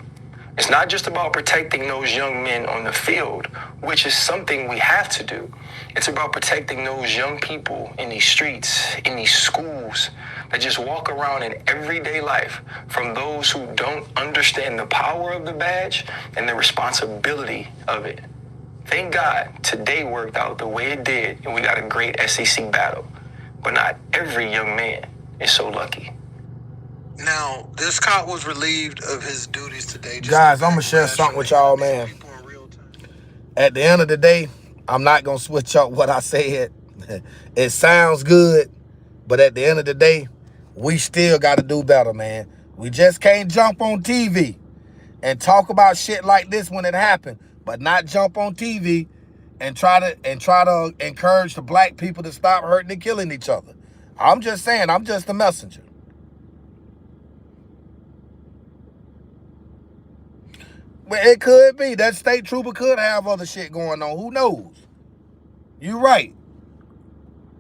It's not just about protecting those young men on the field, which is something we have to do. It's about protecting those young people in these streets, in these schools, that just walk around in everyday life from those who don't understand the power of the badge and the responsibility of it. Thank God today worked out the way it did, and we got a great SEC battle. But not every young man is so lucky. Now, this cop was relieved of his duties today. Guys, I'm going to share something with y'all, man. At the end of the day, I'm not going to switch up what I said. It sounds good, but at the end of the day, we still got to do better, man. We just can't jump on TV and talk about shit like this when it happened, but not jump on TV and try to encourage the black people to stop hurting and killing each other. I'm just saying, I'm just a messenger. But it could be. That state trooper could have other shit going on. Who knows? You're right.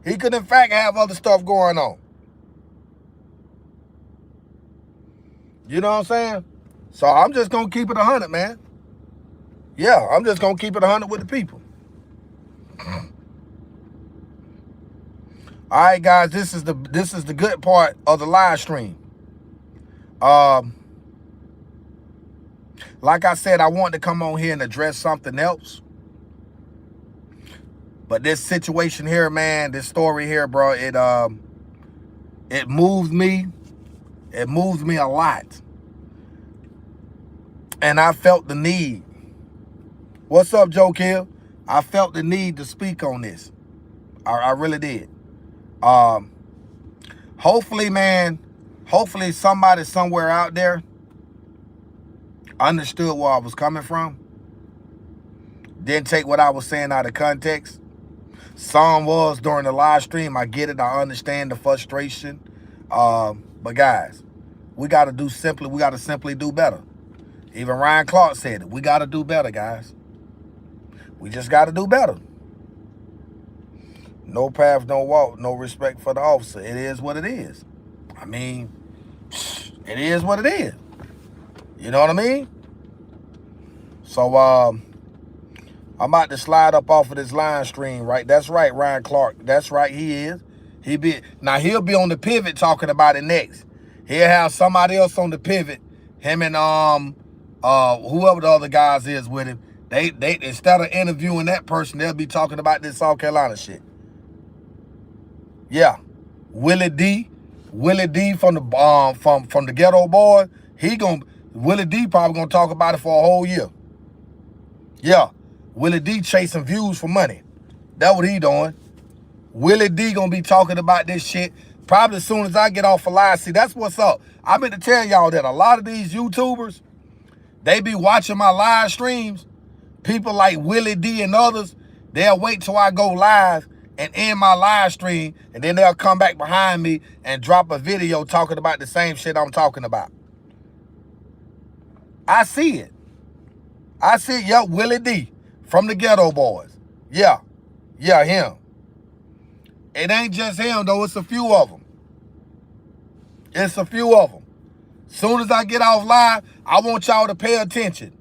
He could, in fact, have other stuff going on. You know what I'm saying? So I'm just going to keep it 100, man. Yeah, I'm just going to keep it 100 with the people. All right, guys, this is the good part of the live stream. Like I said, I wanted to come on here and address something else. But this situation here, man, this story here, bro, it moved me. It moved me a lot. And I felt the need. What's up, Joe Kill? I felt the need to speak on this. I really did. Hopefully, man, hopefully somebody somewhere out there understood where I was coming from. Didn't take what I was saying out of context. Some was during the live stream. I get it. I understand the frustration. But guys, we got to simply do better. Even Ryan Clark said it. We got to do better, guys. We just got to do better. No path, no walk, no respect for the officer. It is what it is. I mean, it is what it is. You know what I mean? So, I'm about to slide up off of this line stream, right? That's right, Ryan Clark. That's right, he is. He'll be on the pivot talking about it next. He'll have somebody else on the pivot. Him and whoever the other guys is with him. They instead of interviewing that person, they'll be talking about this South Carolina shit. Yeah. Willie D from the Ghetto Boys, Willie D probably gonna talk about it for a whole year. Yeah. Willie D chasing views for money. That's what he doing. Willie D gonna be talking about this shit probably as soon as I get off a live. See, that's what's up. I meant to tell y'all that a lot of these YouTubers, they be watching my live streams. People like Willie D and others, they'll wait till I go live and end my live stream, and then they'll come back behind me and drop a video talking about the same shit I'm talking about. I see it. Yeah, Willie D from the Ghetto Boys. Yeah, him. It ain't just him, though. It's a few of them. Soon as I get off live, I want y'all to pay attention.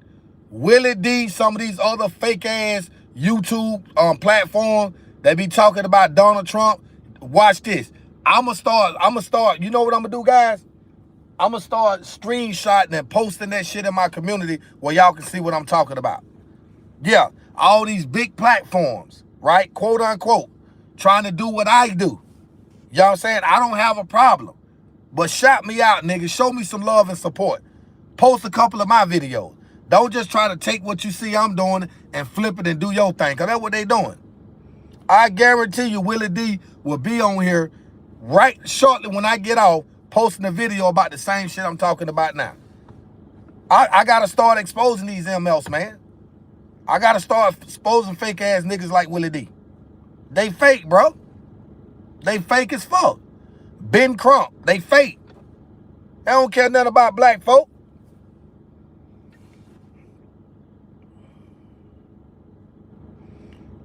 Willie D, some of these other fake-ass YouTube platforms, they be talking about Donald Trump. Watch this. I'ma start, you know what I'm gonna do, guys? I'm gonna start screenshotting and posting that shit in my community where y'all can see what I'm talking about. Yeah, all these big platforms, right? Quote unquote, trying to do what I do. You know what I'm saying? I don't have a problem. But shout me out, nigga. Show me some love and support. Post a couple of my videos. Don't just try to take what you see I'm doing and flip it and do your thing, because that's what they doing. I guarantee you Willie D will be on here right shortly when I get off, posting a video about the same shit I'm talking about now. I got to start exposing these MLs, man. I got to start exposing fake-ass niggas like Willie D. They fake, bro. They fake as fuck. Ben Crump, they fake. They don't care nothing about black folk.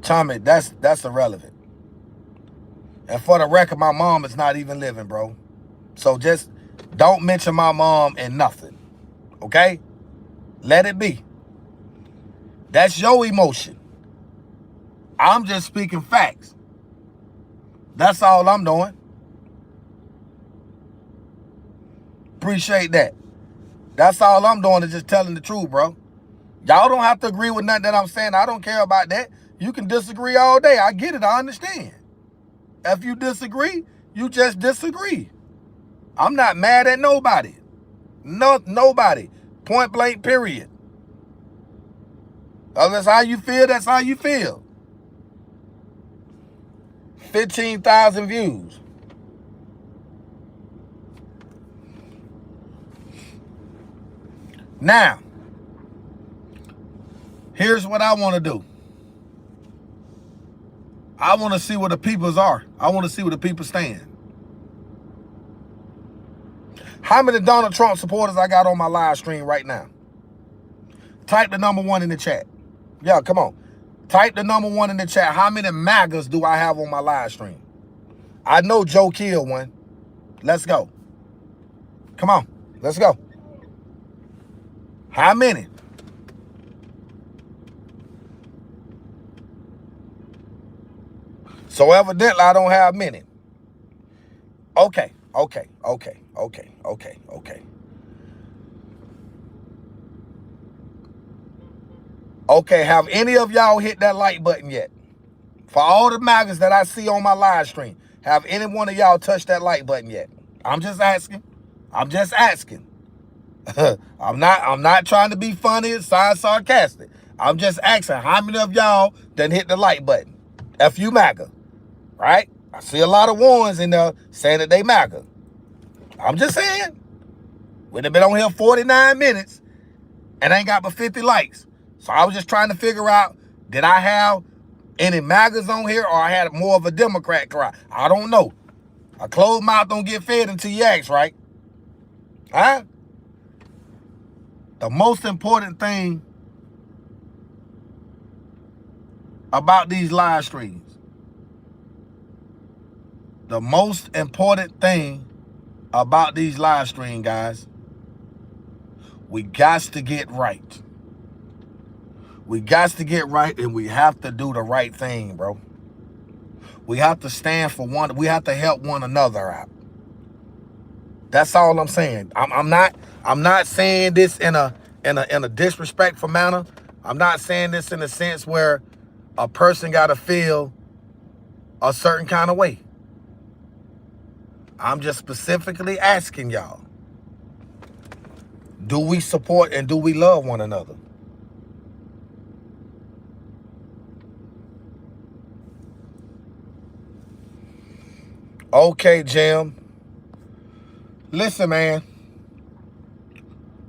Tommy, that's irrelevant. And for the record, my mom is not even living, bro. So just don't mention my mom and nothing. Okay? Let it be. That's your emotion. I'm just speaking facts. That's all I'm doing. Appreciate that. That's all I'm doing is just telling the truth, bro. Y'all don't have to agree with nothing that I'm saying. I don't care about that. You can disagree all day. I get it. I understand. If you disagree, you just disagree. I'm not mad at nobody. Nobody. Point blank, period. If that's how you feel, that's how you feel. 15,000 views. Now, here's what I want to do. I want to see where the peoples are. I want to see where the people stand. How many Donald Trump supporters I got on my live stream right now? Type the number 1 in the chat. Yeah, come on. Type the number 1 in the chat. How many MAGAs do I have on my live stream? I know Joe killed one. Let's go. Come on. Let's go. How many? So evidently I don't have many. Okay. Okay, have any of y'all hit that like button yet? For all the MAGAs that I see on my live stream, have any one of y'all touched that like button yet? I'm just asking. I'm not trying to be funny and sarcastic. I'm just asking how many of y'all done hit the like button? If you MAGA, right? I see a lot of ones in there saying that they MAGA. I'm just saying. We'd have been on here 49 minutes and ain't got but 50 likes. So I was just trying to figure out, did I have any MAGAs on here or I had more of a Democrat crowd? I don't know. A closed mouth don't get fed until you ask, right? Huh? The most important thing about these live streams, the most important thing about these live stream guys. We got to get right. We got to get right, and we have to do the right thing, bro. We have to stand for one. We have to help one another out. That's all I'm saying. I'm not saying this in a disrespectful manner. I'm not saying this in a sense where a person got to feel a certain kind of way. I'm just specifically asking y'all, do we support and do we love one another? Okay, Jim. Listen, man.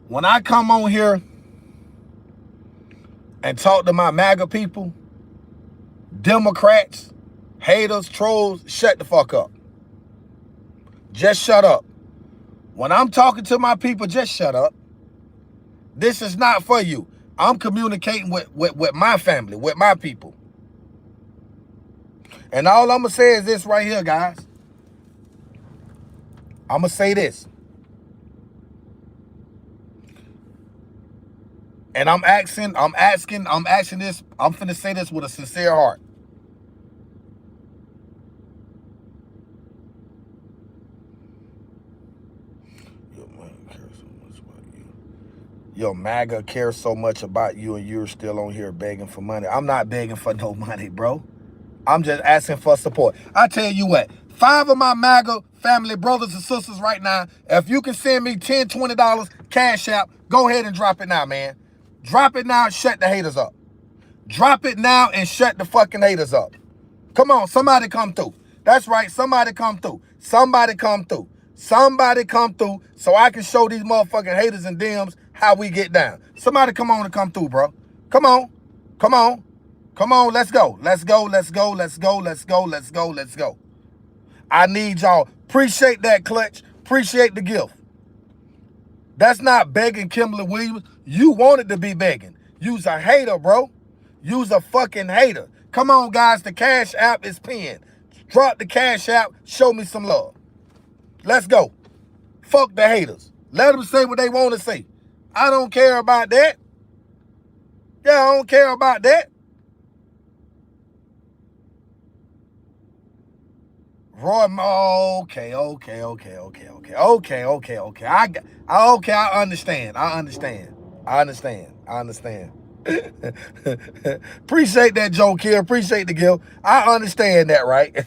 When I come on here and talk to my MAGA people, Democrats, haters, trolls, shut the fuck up. Just shut up. When I'm talking to my people, just shut up. This is not for you. I'm communicating with my family, with my people. And all I'm going to say is this right here, guys. I'm going to say this. And I'm asking this, I'm finna say this with a sincere heart. Yo, MAGA cares so much about you and you're still on here begging for money. I'm not begging for no money, bro. I'm just asking for support. I tell you what, 5 of my MAGA family brothers and sisters right now, if you can send me $10, $20 Cash App, go ahead and drop it now, man. Drop it now and shut the haters up. Drop it now and shut the fucking haters up. Come on, somebody come through. That's right, somebody come through. Somebody come through. Somebody come through so I can show these motherfucking haters and Dems how we get down. Somebody come on and come through, bro. Come on. Come on. Come on, let's go. Let's go, let's go, let's go, let's go, let's go, let's go. I need y'all. Appreciate that clutch. Appreciate the gift. That's not begging, Kimberly Williams. You wanted to be begging. You's a hater, bro. You's a fucking hater. Come on, guys. The Cash App is pinned. Drop the Cash App. Show me some love. Let's go. Fuck the haters. Let them say what they want to say. I don't care about that. Yeah, I don't care about that. Roy, okay. I understand. Appreciate that, Joe Kill. Appreciate the gift. I understand that, right?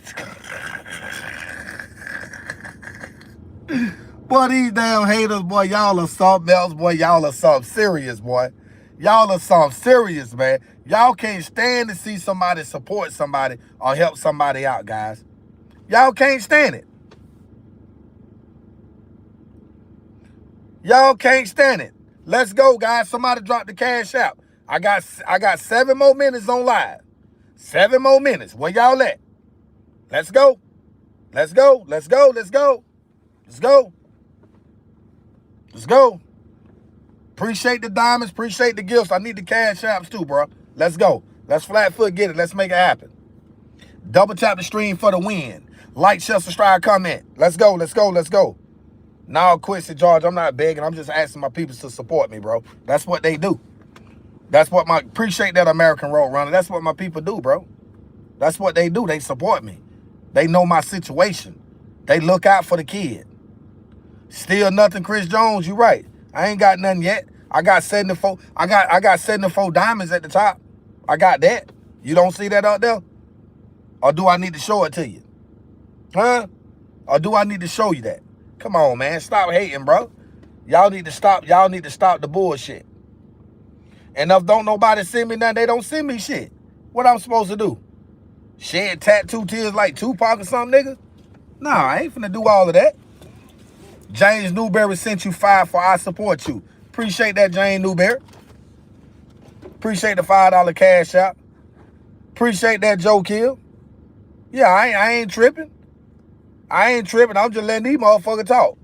Boy, these damn haters, boy, y'all are something else, boy. Y'all are something serious, boy. Y'all are something serious, man. Y'all can't stand to see somebody support somebody or help somebody out, guys. Y'all can't stand it. Y'all can't stand it. Let's go, guys. Somebody drop the Cash App. I got 7 more minutes on live. 7 more minutes. Where y'all at? Let's go. Let's go. Let's go. Let's go. Let's go. Let's go. Appreciate the diamonds. Appreciate the gifts. I need the Cash Apps too, bro. Let's go. Let's Flatfoot get it. Let's make it happen. Double tap the stream for the win. Like, share, subscribe, comment. Let's go. Let's go. Let's go. Now, Quincy George, I'm not begging. I'm just asking my people to support me, bro. That's what they do. That's what appreciate that, American Road Runner. That's what my people do, bro. That's what they do. They support me. They know my situation. They look out for the kid. Still nothing, Chris Jones. You right. I ain't got nothing yet. I got 74. I got 74 diamonds at the top. I got that. You don't see that out there? Or do I need to show it to you? Huh? Or do I need to show you that? Come on, man. Stop hating, bro. Y'all need to stop. Y'all need to stop the bullshit. And if don't nobody send me nothing, they don't send me shit. What I'm supposed to do? Shed tattoo tears like Tupac or something, nigga? Nah, I ain't finna do all of that. James Newberry sent you 5 for I support you. Appreciate that, James Newberry. Appreciate the $5 Cash App. Appreciate that, Joe Kill. Yeah, I ain't tripping. I ain't tripping. I'm just letting these motherfuckers talk.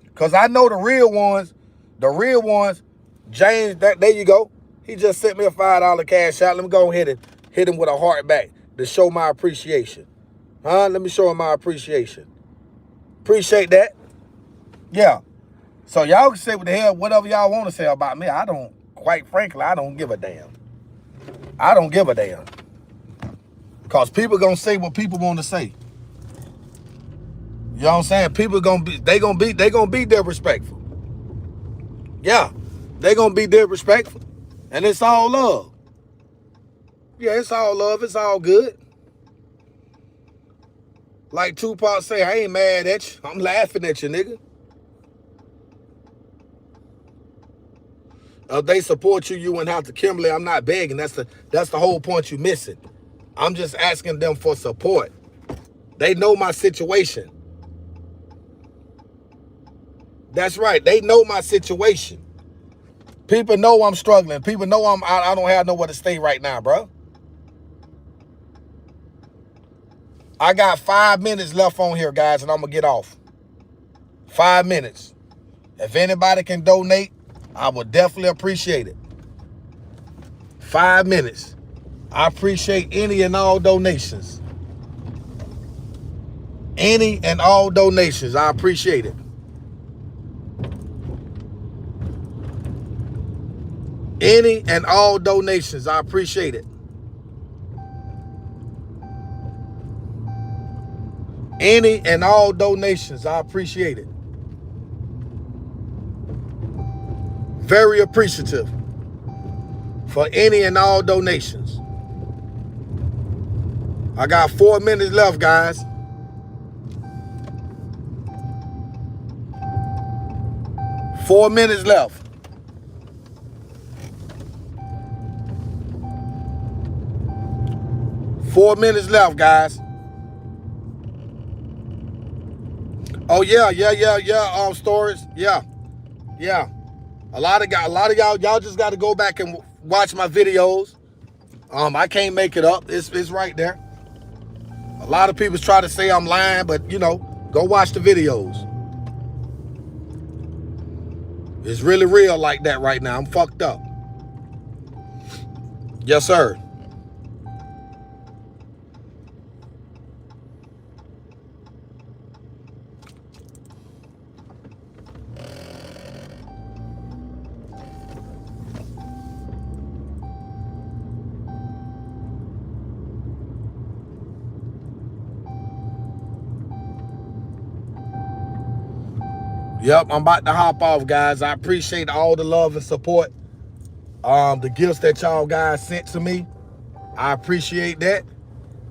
Because I know the real ones, James, there you go. He just sent me a $5 Cash App. Let me go ahead and hit him with a heart back to show my appreciation. Huh? Let me show him my appreciation. Appreciate that. Yeah. So y'all can say what the hell, whatever y'all want to say about me. I don't, quite frankly, I don't give a damn. I don't give a damn. Because people gonna say what people want to say. You know what I'm saying? People gonna be, they gonna be disrespectful. Yeah. They gonna be disrespectful. And it's all love. Yeah, it's all love. It's all good. Like Tupac say, I ain't mad at you. I'm laughing at you, nigga. If they support you, you wouldn't have to Kimberly. I'm not begging. That's the whole point you missing. I'm just asking them for support. They know my situation. That's right. They know my situation. People know I'm struggling. People know I don't have nowhere to stay right now, bro. I got 5 minutes left on here, guys, and I'm gonna get off. 5 minutes. If anybody can donate, I would definitely appreciate it. 5 minutes. I appreciate any and all donations. Any and all donations. I appreciate it. Any and all donations. I appreciate it. Any and all donations. I appreciate it. Very appreciative for any and all donations. I got 4 minutes left, guys. Four minutes left. Guys. Oh yeah, storage. Yeah. A lot of y'all just got to go back and watch my videos. I can't make it up. It's right there. A lot of people try to say I'm lying, but you know, go watch the videos. It's really real like that right now. I'm fucked up. Yes, sir. Yep, I'm about to hop off, guys. I appreciate all the love and support. The gifts that y'all guys sent to me. I appreciate that.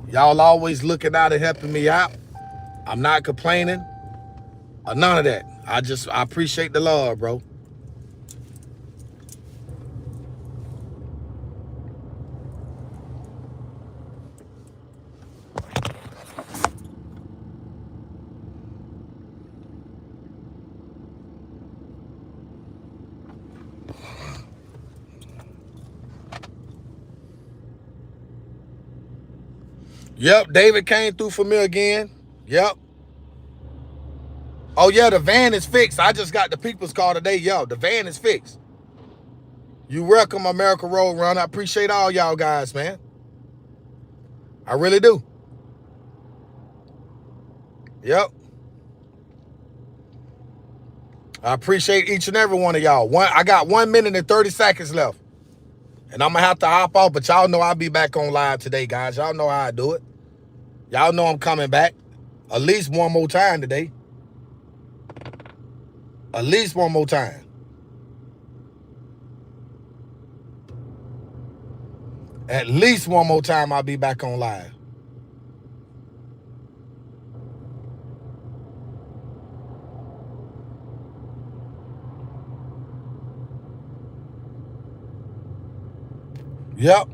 Y'all always looking out and helping me out. I'm not complaining. None of that. I appreciate the love, bro. Yep, David came through for me again. Yep. Oh yeah, the van is fixed. I just got the people's call today. Yo, the van is fixed. You welcome, America Road Run. I appreciate all y'all guys, man. I really do. Yep. I appreciate each and every one of y'all. I got 1 minute and 30 seconds left. And I'm going to have to hop off, but y'all know I'll be back on live today, guys. Y'all know how I do it. Y'all know I'm coming back at least one more time today. At least one more time. At least one more time I'll be back on live. Yep.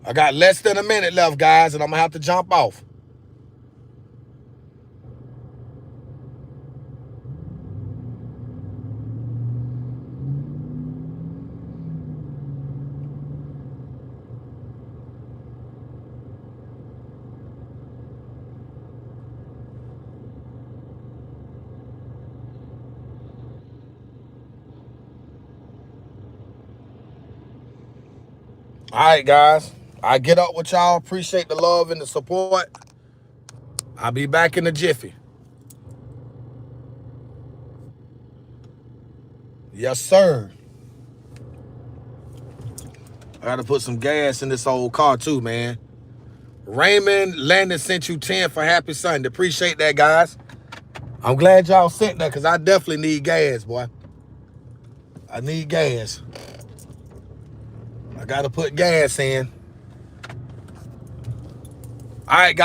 I got less than a minute left, guys, and I'm going to have to jump off. All right, guys. I get up with y'all. Appreciate the love and the support. I'll be back in a jiffy. Yes, sir. I gotta put some gas in this old car too, man. Raymond Landon sent you 10 for Happy Sunday. Appreciate that, guys. I'm glad y'all sent that because I definitely need gas, boy. I need gas. I gotta put gas in. All right, guys.